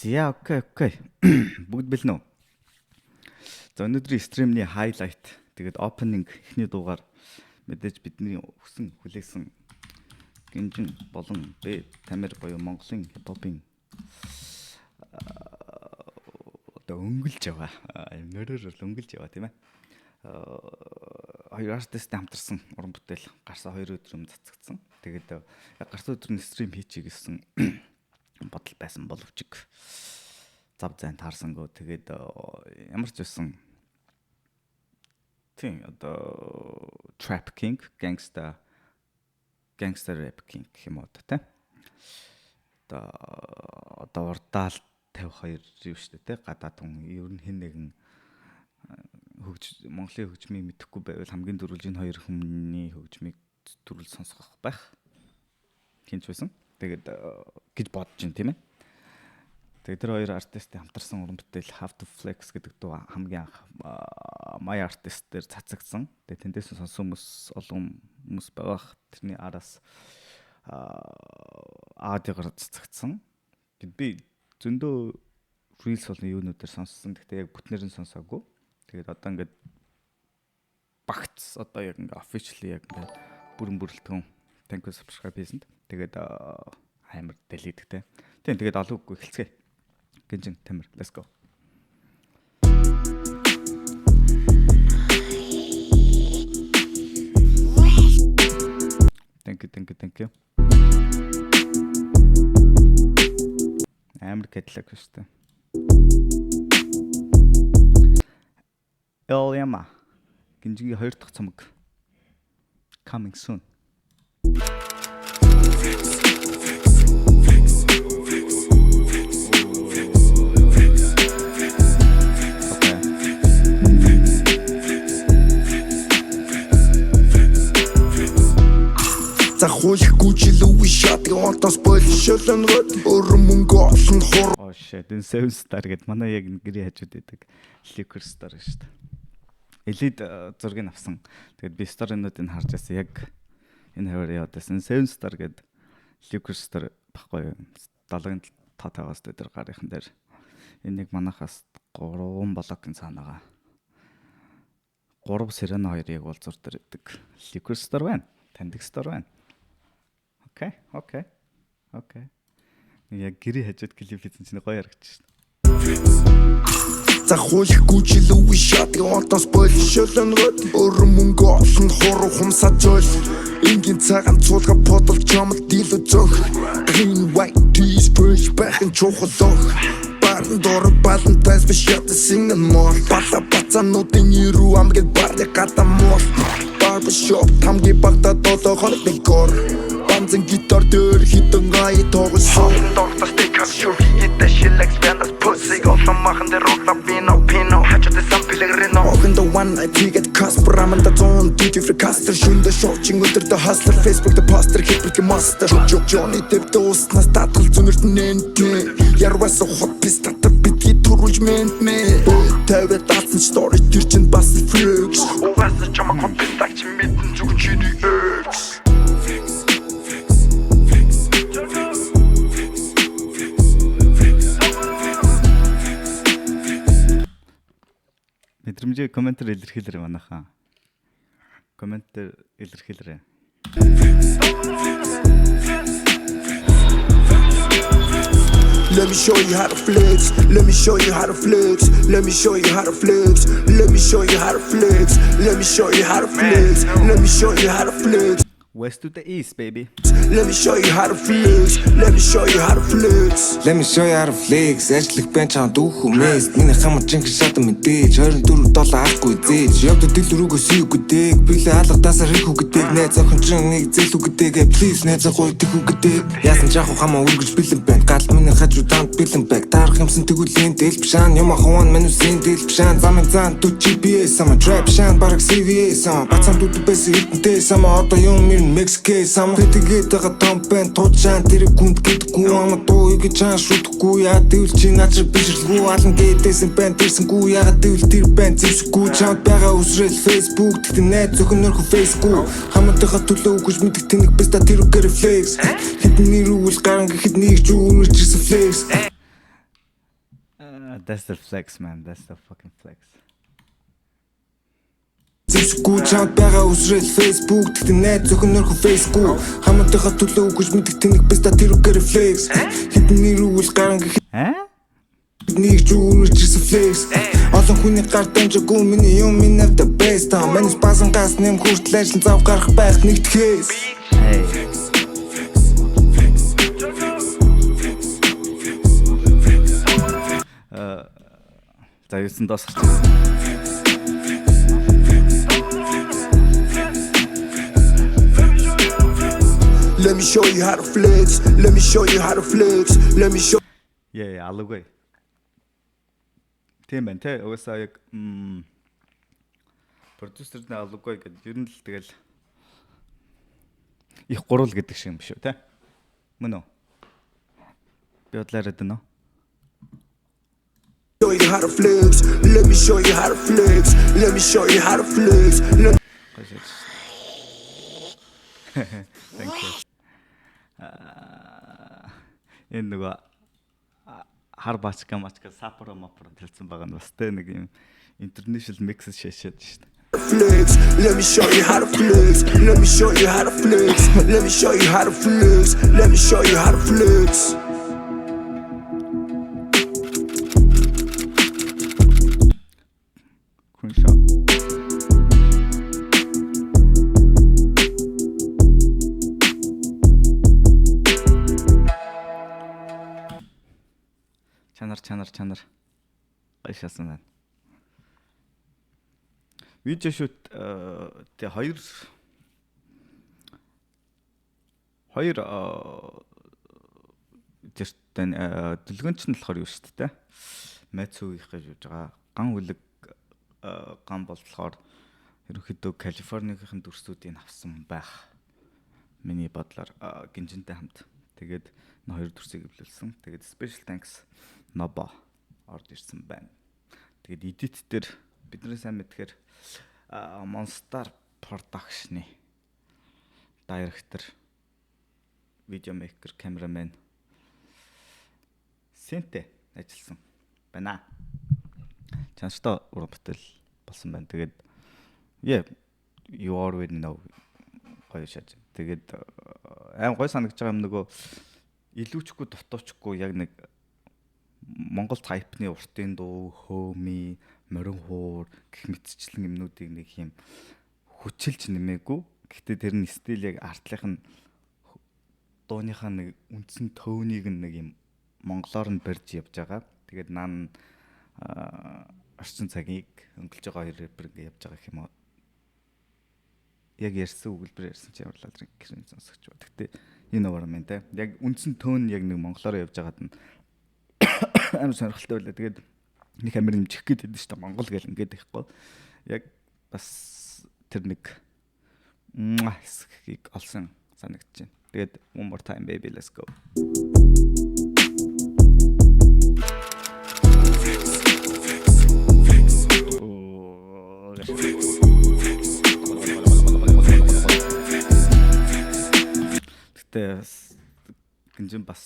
За окей. Бүгд бэлнэ үү? За өнөөдрийн стримний хайлайт тэгээд opening эхний дуугаар мэдээж бидний хүсэн хүлээсэн гинжин болон Тамир буюу Монголын хипхопын одоо өнгөлж яваа. Нөрөөр өнгөлж яваа тийм ээ. Хоёр артисттэй хамтарсан уран бүтээл гарсан 2 өдөр юм цацагдсан. Тэгээд гарсан өдөр нь стрим хийчихье гэсэн бодол байсан боловч зав зайн таарсангүй. Тэгээд ямар ч байсан тийм одоо trap king, gangster rap king гэх юм уу те. Одоо урдаал 52 юу шүү дээ те. Гадаад хүн ер нь хэн нэгэн Монголын хөгжмийг мэдэхгүй байвал хамгийн дөрвөлж энэ хоёр хүмүүний хөгжмийг төрөл сонсох байх. Хинч байсан. Тэгээд гэж бодож байна тийм ээ. Тэгээд тэр хоёр артисттэй хамтарсан уран бүтээл Have to Flex гэдэг дуу хамгийн анх My Artist дээр цацагдсан. Тэгээд тэндээс сонсон хүмүүс олон хүмүүс байгаах. Тэрний араас аудиогоор цацагдсан. Гэт би зөндөө Reels болны юунуудаар сонссон. Гэхдээ яг бүтнээр нь сонсоогүй. Тэгээд одоо ингээд багц одоо яг ингээд officially яг ингээд бүрэн бүрэлдэхүүн thank you subscribe хийсэнд. Тэгээд амар дэлгэдэгтэй. Тийм тэгээд олоогүй эхэлцгээе. Гинжин Тамир let's go. Thank you. Амар кэтлэг шүү дээ. Эльяма гинжигийн 2 дахь цомог coming soon. Захуулахгүй ч Louis shot гонтос болшолн рот өрмөнгө олон хор. Oh shit, энэ 7 star гэд манай яг гэрээ хажууд байдаг liquor star шүү дээ. Elite зургийг авсан. Тэгээд би story-нуудыг харж байсан яг энэ хавар яваадсан 7 star гэд liquor star баггүй 70-ын татаагаас дээр гарынхан дээр энэ нэг манахаас 3 блокын цаанаага 3 Serena 2 яг бол зур дээр байдаг liquor star байна. Таньдаг store байна. Окей. Яг гэрээ хажууд клип хийсэн чинь гоё харагдаж байна. Захуулахгүй ч Louis shot гонтос болшолн рот өрмөнгө олон хор хумсаж жол. Ингийн цагаан цуулга подолч чамд дийлүү зөх. Green white tees fresh back and чухалох. Дор балантайс бишэт сингэн мол бата бацануудын ирүү амгэд барды гата мол барбершоп тамги багта долоохор декор банзэн гитар дээр хитэн гай тоглосон доктор стикас шүрхи идэ шилэкс бэндас пусиг олон махан дээр ролла пино хачад сампилэгрено in the one night ticket cost браманда зон duty free caster шүндэ шоучин өдөр дэ hustler Facebook дэ постэр хиприк master Johnny Depp дэ уснаас татгал зүнэрт нэнтэ ярвас хот писта битгий турулжмент мэ тавэ датсан story тэр чин бас flex угаас чамаа контакт мэдэн зүг чиний ex Мэдрэмжээ комментээр илэрхийлээрэй манайхаа. Комментээр илэрхийлээрэй. Let me show you how to flex. Let me show you how to flex. Let me show you how to flex. Let me show you how to flex. Let me show you how to flex. Let me show you how to flex. West to the east baby. Let me show you how to flex. Let me show you how to flex. Let me show you how to flex. Ажлах бэн чам дүүх хүмээс. Миний хамар жинхэнэ шат мэдээж 24 доллар авахгүй зээж. Явд дил рүүгөө сүү гэдэг. Билээ алгадасаар хийх үгдэг. Найз охин чин нэг зэл үгдэг. Please найз охин идэх үгдэг. Яасан жаах хамаа үргэж бэлэн байна. Гал миний хажуу таанд бэлэн баг. Таарах юмсан тэгүүлийн дэл бишан. Юм ахван манусийн дэл бишан. Замын зан дүү GPS сама trap шан бараг CV сама. Бацан дүү бэс хитэнтэй сама. Одоо юм Mexican сам гэдэг байгаа том бэн туучаан тэр гүнд гэдэггүй ама дуу гэж чаан шүтгэхгүй яа дэвэл чи наач бишрэлгүй алан гэдээсэн бэн тэрсэнгүй яа дэвэл тэр бэн зэвсэхгүй чамд байгаа үсрэл Facebook тэгтэн найз зөвхөн нөрхө Facebook хамтдаа төлөө үгүйж мэдэх тэнэг бэста тэр үгээр flex хэдний рүүл гаран гэхэд нэг ч үүрч ирсэн flex That's the flex man. That's the fucking flex. Зэвсгүй чамд байгаа үсрэл Facebook тэгтэн найз зөвхөн нөрхөн Facebook хамтдаа төлөө үгүйж мэдэх тэнэг бэста тэр үгээр flex хэдний рүүл гаран гэх нэг зүрж ирсэн flex олон хүний гар дамжаагүй миний юм минь the best man спасан гас нэм хүртэл ажил зав гарах байх нэгтгэхээс за юусэн досч Let me show you how to flex. Let me show you how to flex. Let me show. Yeah, алуугүй. Тийм байна те. Угаасаа яг продюсерний алуугүй гэдэг ер нь л тэгэл их гурвал гэдэг шиг юм шүү те. Мөн үү? Би бодлоо яриад байна уу? Show you how to flex. Let me show you how to flex. Let me show you how to flex. Thank you. Энэ нөгөө хар бачка сапро мапро хэлсэн байгаа нь бас тэ нэг юм international mix шашаад шүү дээ. Flex. Let me show you how to flex. Let me show you how to flex. Let me show you how to flex. Let me show you how to flex. Kunshop. Чанар гайшаасан байна. Видео шут тэ хоёр тэртэн дэлгэнч нь болохоор юу шүү дээ. Мэцүүгийнх гэж үүж байгаа. Ган үлэг ган болохоор ерөнхийдөө Калифорникийн дүрсүүдийг авсан байх. Миний бодлоор гинжинтэй хамт. Тэгээд хоёр дүрсийг эвлүүлсэн. Тэгээд special thanks Nobo орж ирсэн байна. Тэгээд edit дээр бидний сайн мэдхээр Monster Production-ы директор, видео мейкер, камерамен Сэнтэй ажилласан байна. Чанартай уран бүтээл болсон байна. Тэгээд you already know гоё шаж. Тэгээд аим гоё санагдаж байгаа юм нөгөө илүүчгүй дутуучгүй яг нэг Монгол тайпны уртын дуу, хөөми, морин хуур гэх мэтчлэн юмнуудыг нэг юм хүчилж нэмээгүй. Гэхдээ тэр нь стил яг артлынх нь дууныхаа нэг үндсэн төвнийг нэг юм монголоор нь барьж явж байгаа. Тэгээд наан орчин цагийг өнгөлж байгаа хоёр рэпер ингэ явж байгаа юм аа. Яг ярьсан үгэлбэр ярьсан чи яварлаа гэрэн сонсогч ба. Гэхдээ энэ авармын те. Яг үндсэн төвн яг нэг монголоор явж байгаад нь амар сонирхолтой байлаа. Тэгээд нэг амир нэмчих гээд байдаг шүү дээ. Монгол гэл ингээд ихгүй. Яг бас тэр нэг хэсгийг олсон санагдаж байна. Тэгээд one more time baby let's go. Тэгтээ гинжин бас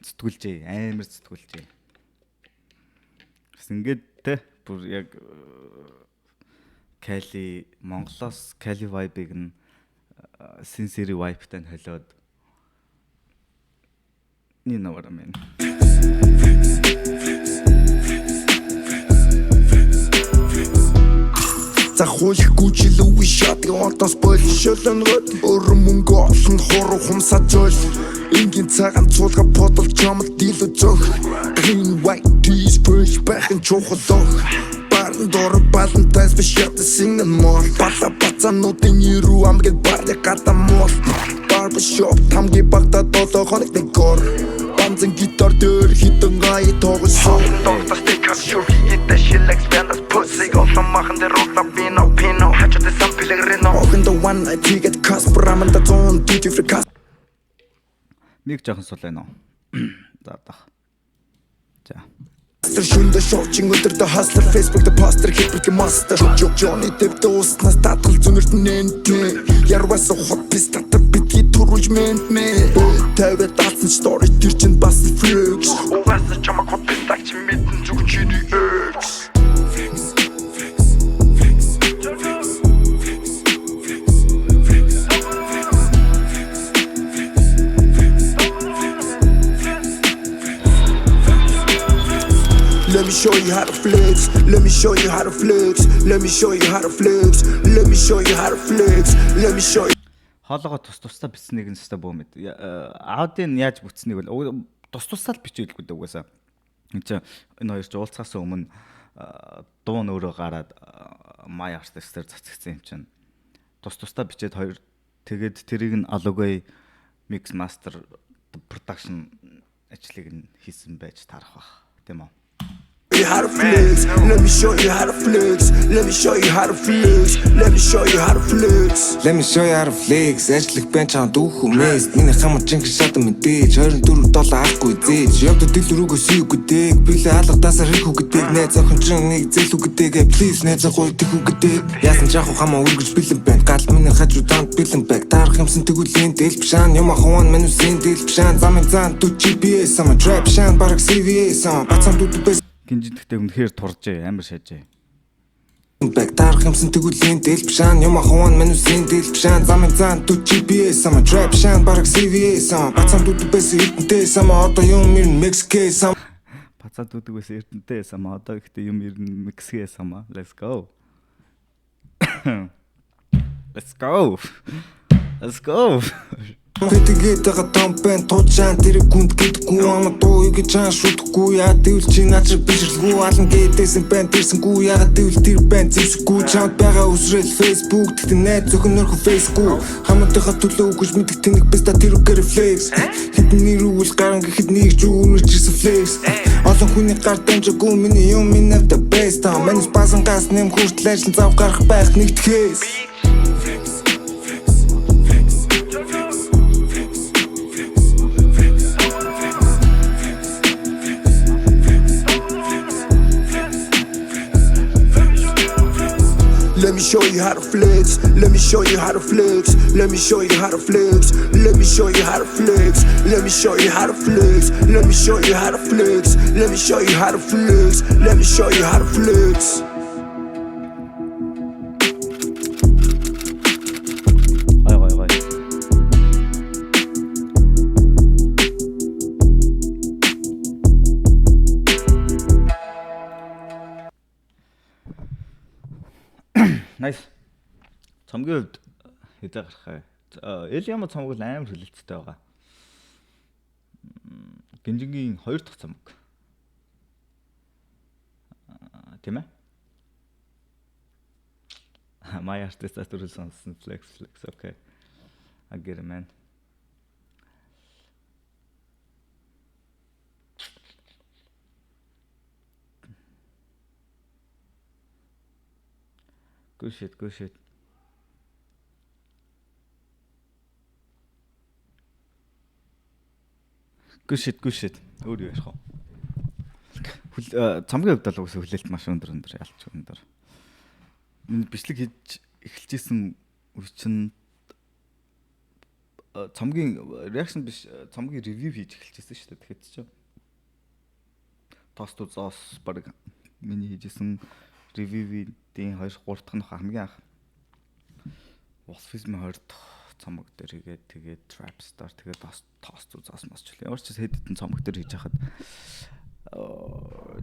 сэтгүүлжээ, амар сэтгүүлжээ. Бас ингээд те бүр яг Кали Монголоос Кали vibe-ыг нь Синсери vibe-тай холиод энэ аваармын. Захуулахгүй жилүү шат онтос болшолон гот өр мөнгө олон хоруу хумсаж жол ингийн цагаан цуулга бодол чамд дийлүү зөх green white tees push back and чухлох барн дор балантайс бишэт сингэн мол бата бацануудын ирүү амгэд барья гатамол barbershop тамги багта долоо хоног декор банзан гитар дээр хитэн гай тоглосон доктор стикас шүрхийдэ шилэкс бэндас pussy олон махан дээр руула пино хачад сам пилэгрено огэн the one night ticket cost браманда зон duty free cost Миг жоохон сул байна уу? За дах. За. Тэр шүндэ шоучин өдөртөө hustler Facebook дээр постэр хийх master Johnny Depp дууснаас татгал зүнэрт нэнтэ Ярвас хот пистата битгий төрүүлж мэн тавиад даасан story тэр чинь бас flex угаасаа чамаг хотдаг чи мэдэн зүг чиний ex Let me show you how to flex. Let me show you how to flex. Let me show you how to flex. Let me show you how to flex. Let me show you. Хоолоогоо тус-тустай бичснийг нь өстой бөө мэд. Аудийн яаж бүтснийг бол тус-тустай л бичээдгүй дээ угаасаа. Энэ хоёр ч уулзахаас өмнө дуу нь өөрөө гараад My Artist-ээр цацгдсан юм чинь. Тус-тустай бичээд хоёр тэгээд тэрийг нь алогой mix master production ажлыг нь хийсэн байж таарах бах. Тийм үү? How to flex. Let me show you how to flex. Let me show you how to flex. Let me show you how to flex. Let me show you how to flex. Ажлах бэн чам дүүх хүмээс миний хамар жинхэнэ шат мэдээж 24 доллар авахгүй зээж явд дил рүүгөө сүйгдэг билээ алгадаасаа хэрэг үгдэг найз охин чин нэг зэл үгдэг please найз охин дих үгдэг яасан жаах хамаа үргэж бэлэн байна гал миний хажуу танд бэлэн баг дарах юмсан тэгүүлийн дэл бишан юм ахуун манусын дэл бишан замын зан дүү GPS ама trap шан бараг CVS ама бацам дүү Гинжидэгтэй үнэхээр туржээ амар шаажээ. Бэг дарах юмсан тэгүүлийн дэл бишан юм ахуун манусын дэл бишан замын зан дүү GPS ама trap шан бараг CVS ама бацам дүү бэс эрдэнтэй сама одоо юм ирнэ Мексикээс ама Бацаа дүүдэг бэс эрдэнтэй сама одоо ихтэй юм ирнэ Мексикээс сама let's go. Let's go. Let's go. Фэтгээд байгаа томпен туучаан тэр гүнд гэдэггүй ама дуу гэж чаан шүтгэхгүй яа дэвэл чи начр бишрэлгүй алан гэдээсэн байн тэрсэнгүй яа дэвэл тэр байн зэвсэхгүй чамд байгаа үсрэл Facebook тэгтэн найз зөвхөн нөрхөн Facebook хамтдаа төлөө үгүйж мэдэх тэнэг бэста тэр үгээр flex хэдний рүүл гаран гэхэд нэг ч үүрч ирсэн flex олон хүний гар дамжаагүй миний юм минь the best манус басан гас нэм хүртэл ажил зав гарах байх нэгтгэхээс Let me show you how to flex. Let me show you how to flex. Let me show you how to flex. Let me show you how to flex. Let me show you how to flex. Let me show you how to flex. Let me show you how to flex. Let me show you how to flex. Гой. Nice. Цомгийн хувьд хэдэ гарах вэ? Элиама цомог л амар хөлөлттэй байгаа. Гинжингийн 2 дахь цомог. Тийм ээ? My Artist төрүүлсэн flex okay. I get it man. Good shit. Good shit. Өөр юу ярих вэ? Цомгийн хувьд л үгүй хүлээлт маш өндөр ялч өндөр. Миний бичлэг хийж эхэлжсэн үе чинь цомгийн реакшн биш цомгийн ревю хийж эхэлжсэн шүү дээ. Тэгэхэд ч тост зоос баг миний хийжсэн ревювийн 2 3 дахь нь хамгийн анх Wolfism 20 дахь цомог дээр тэгээд Trap Star тэгээд тост зоос мосч л. Ямар ч хэдэн цомог дээр хийж хахад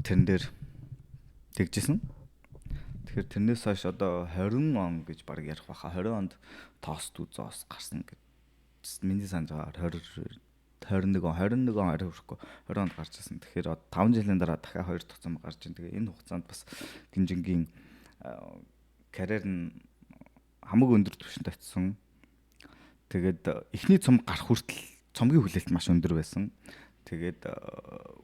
тэрэн дээр тэгжсэн. Тэгэхээр тэрнээс хойш одоо 20 он гэж баг ярих баха. 20 онд тост зоос гарсан гэж миний санаж байгаа 21 он арай хүрэхгүй 20 онд гарч ирсэн. Тэгэхээр 5 жилийн дараа дахиад 2 дахь цомог гарч ийн. Тэгээ энэ хугацаанд бас гинжингийн карьер нь хамаг өндөр түвшинд очсон. Тэгээд эхний цомог гарах хүртэл цомгийн хүлээлт маш өндөр байсан. Тэгээд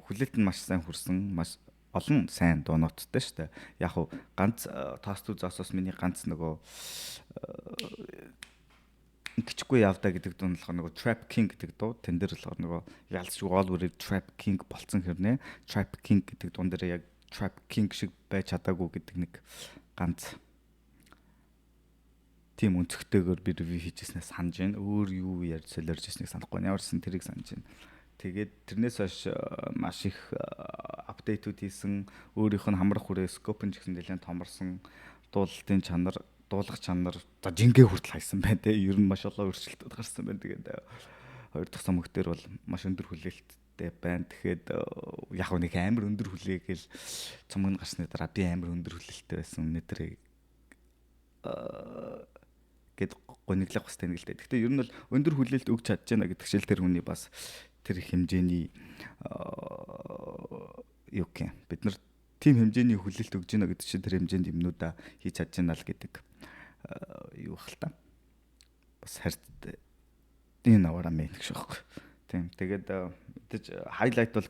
хүлээлт нь маш сайн хүрсэн. Маш олон сайн дуунуудтай шүү дээ. Яг хуу ганц тост зоосоос миний ганц нөгөө гिचгүй явдаа гэдэг дуу нь болохоор нөгөө Trap King гэдэг дуу. Тэн дээр болохоор нөгөө ялч All Trap King болцсон хэрнээ. Trap King гэдэг дуун дээр яг Trap King шиг байж чадаагүй гэдэг нэг ганц тийм өнцөгтэйгээр би ревю хийжсэнээ санаж байна. Өөр юу ярьж солиорж ирснийг санахгүй. Ямарсан тэрийг санаж байна. Тэгээд тэрнээс хойш маш их апдейтүүд хийсэн. Өөрийнх нь хамрах хүрээ скоп нь ч гэсэн нэлээд томорсон. Дуулалтын чанар, дуулах чанар за жингээ хүртэл хайсан байна те. Ер нь маш олон өөрчлөлтүүд гарсан байна. Тэгээд хоёр дахь цомог дээр бол маш өндөр хүлээлттэй байна. Тэгэхээр яг нэг амар өндөр хүлээгээл цомог нь гарсны дараа би амар өндөр хүлээлттэй байсан. Өнөөдөр гэд гониглах хэвээр нэг л дээ. Гэхдээ ер нь бол өндөр хүлээлт өгч чадж байна гэдэг шил тэр хүний бас тэр хэмжээний юу гэх юм. Бид нар тийм хэмжээний хүлээлт өгж байна гэдэг чинь тэр хэмжээнд юмнуудаа хийж чадж байна л гэдэг юу хэл та. Бас харьд энэ наваараа мэн гэх шүүхгүй. Тийм. Тэгээд мэдээж хайлайт бол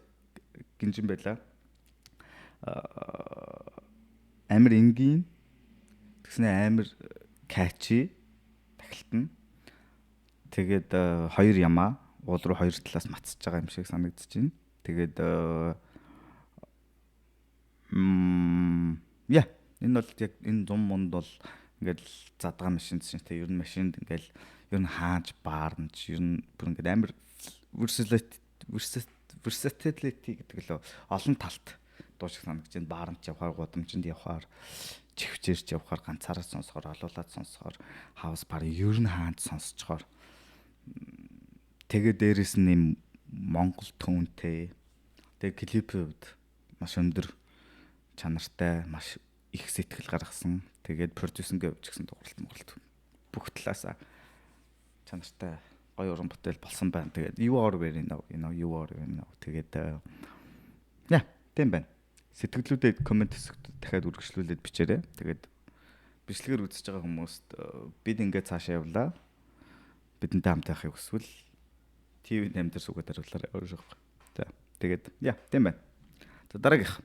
гинжин байла. Амар энгийн тэгснэ амар catchy тахилтна. Тэгээд хоёр ямаа уул руу хоёр талаас матсаж байгаа юм шиг санагдаж байна. Тэгээд энэ бол яг энэ зум монд бол ингээл задгаа машин чинь те ер нь машинд ингээл ер нь хааж баарнч ер нь бүр ингээд амар versatility гэдэг лөө олон талт дуу шиг санагдаж байна. Баарнч явахаар, гудамжинд явахаар, чихвчээрч явахаар, ганцаараа сонсохоор, олуулаад сонсохоор, хаус бар ер нь хааж сонсцохоор тэгээ дээрэс нь юм Монгол төөнтэй. Тэгээ клипүүд маш өндөр чанартай, маш их сэтгэл гаргасан. Тэгээд продюсингээ явууч гэсэн дууралт бүх талаасаа чанартай гоё уран бүтээл болсон байна. Тэгээд you are very now, you are very now. Тэгээд тийм байна. Сэтгэлдүүдэд комент хэсэгт дахиад үргэлжлүүлээд бичээрэй. Тэгээд бичлэгээр үзэж байгаа хүмүүст бид ингээд цаашаа явлаа. Бидэнтэй хамт байхыг хүсвэл TV-д амдэр сүгээд хариулаарай. За тэгээд тийм байна. За дараагийнх